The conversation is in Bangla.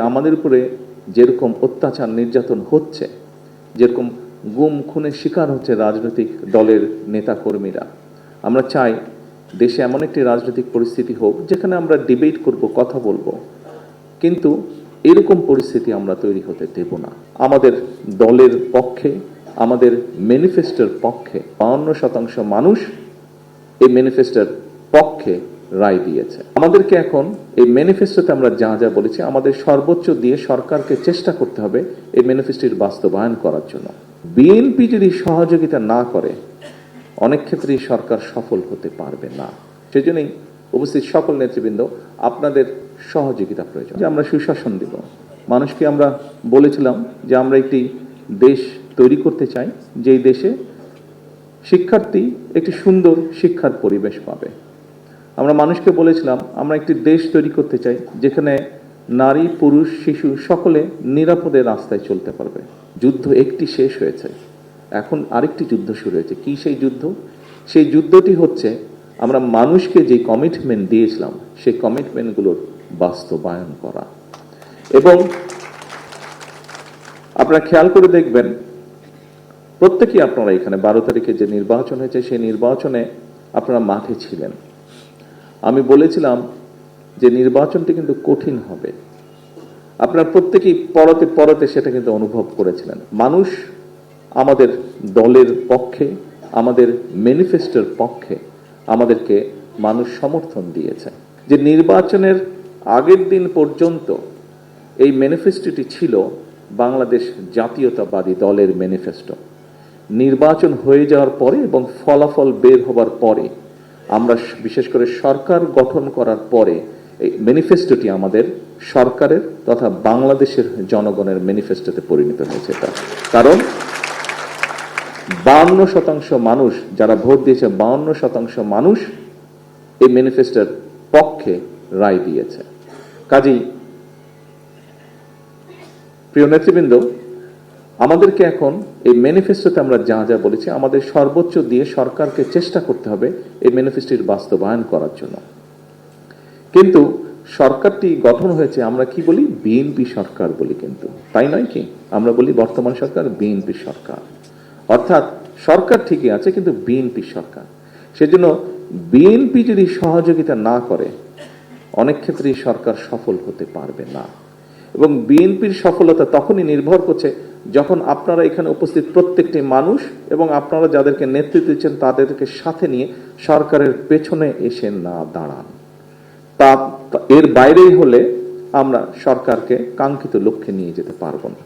আমাদের উপরে যেরকম অত্যাচার নির্যাতন হচ্ছে, যেরকম গুম খুনের শিকার হচ্ছে রাজনৈতিক দলের নেতা কর্মীরা, আমরা চাই দেশে এমন একটি রাজনৈতিক পরিস্থিতি হোক যেখানে আমরা ডিবেট করব, কথা বলবো, কিন্তু এরকম পরিস্থিতি আমরা তৈরি হতে দেব না। আমাদের দলের পক্ষে, আমাদের ম্যানিফেস্টোর পক্ষে 52% মানুষ এই ম্যানিফেস্টোর পক্ষে রায় দিয়েছে। আমাদেরকে এখন এই ম্যানিফেস্টোতে আমরা যা যা বলেছি আমাদের সর্বোচ্চ দিয়ে সরকারকে চেষ্টা করতে হবে এই ম্যানিফেস্টোর বাস্তবায়ন করার জন্য। বিএনপি যদি সহযোগিতা না করে অনেক ক্ষেত্রেই সরকার সফল হতে পারবে না। সেজন্যই উপস্থিত সকল নেতৃবৃন্দ, আপনাদের সহযোগিতা প্রয়োজন। যে আমরা সুশাসন দিব, মানুষকে আমরা বলেছিলাম যে আমরা একটি দেশ তৈরি করতে চাই যেই দেশে শিক্ষার্থী একটি সুন্দর শিক্ষার পরিবেশ পাবে। আমরা মানুষকে বলেছিলাম আমরা একটি দেশ তৈরি করতে চাই যেখানে নারী, পুরুষ, শিশু সকলে নিরাপদে রাস্তায় চলতে পারবে। যুদ্ধ একটি শেষ হয়েছে, এখন আরেকটি যুদ্ধ শুরু হয়েছে। কি সেই যুদ্ধ? সেই যুদ্ধটি হচ্ছে আমরা মানুষকে যে কমিটমেন্ট দিয়েছিলাম সেই কমিটমেন্টগুলোর বাস্তবায়ন করা। এবং আপনারা খেয়াল করে দেখবেন, প্রত্যেকেই আপনারা এখানে 12 তারিখে যে নির্বাচন হয়েছে সেই নির্বাচনে আপনারা মাঠে ছিলেন। আমি বলেছিলাম যে নির্বাচনটি কিন্তু কঠিন হবে। আপনারা প্রত্যেকেই পরতে পরতে সেটা কিন্তু অনুভব করেছিলেন। মানুষ আমাদের দলের পক্ষে, আমাদের ম্যানিফেস্টোর পক্ষে আমাদেরকে মানুষ সমর্থন দিয়েছে। যে নির্বাচনের আগের দিন পর্যন্ত এই ম্যানিফেস্টোটি ছিল বাংলাদেশ জাতীয়তাবাদী দলের ম্যানিফেস্টো। নির্বাচন হয়ে যাওয়ার পরে এবং ফলাফল বের হবার পরে, আমরা বিশেষ করে সরকার গঠন করার পরে এই ম্যানিফেস্টোটি আমাদের সরকারের তথা বাংলাদেশের জনগণের ম্যানিফেস্টোতে পরিণত হয়েছে। কারণ 52% মানুষ যারা ভোট দিয়েছে, 52% মানুষ এই ম্যানিফেস্টোর পক্ষে রায় দিয়েছে। কাজেই প্রিয় নেতৃবৃন্দ, আমাদেরকে এখন এই ম্যানিফেস্টোতে আমরা যা যা বলেছি আমাদের সর্বোচ্চ দিয়ে সরকারকে চেষ্টা করতে হবে এই ম্যানিফেস্টোর বাস্তবায়ন করার জন্য। কিন্তু সরকারটি গঠন হয়েছে, আমরা কি বলি? বিএনপি সরকার বলি, কিন্তু তাই নয় কি? আমরা বলি বর্তমান সরকার বিএনপি সরকার, অর্থাৎ সরকার ঠিকই আছে কিন্তু বিএনপি সরকার। সেজন্য বিএনপি যদি সহযোগিতা না করে অনেক ক্ষেত্রেই সরকার সফল হতে পারবে না। এবং বিএনপির সফলতা তখনই নির্ভর করছে যখন আপনারা এখানে উপস্থিত প্রত্যেকটি মানুষ এবং আপনারা যাদেরকে নেতৃত্ব দিচ্ছেন তাদেরকে সাথে নিয়ে সরকারের পেছনে এসে না দাঁড়ান। তা এর বাইরেই হলে আমরা সরকারকে কাঙ্ক্ষিত লক্ষ্যে নিয়ে যেতে পারবো না।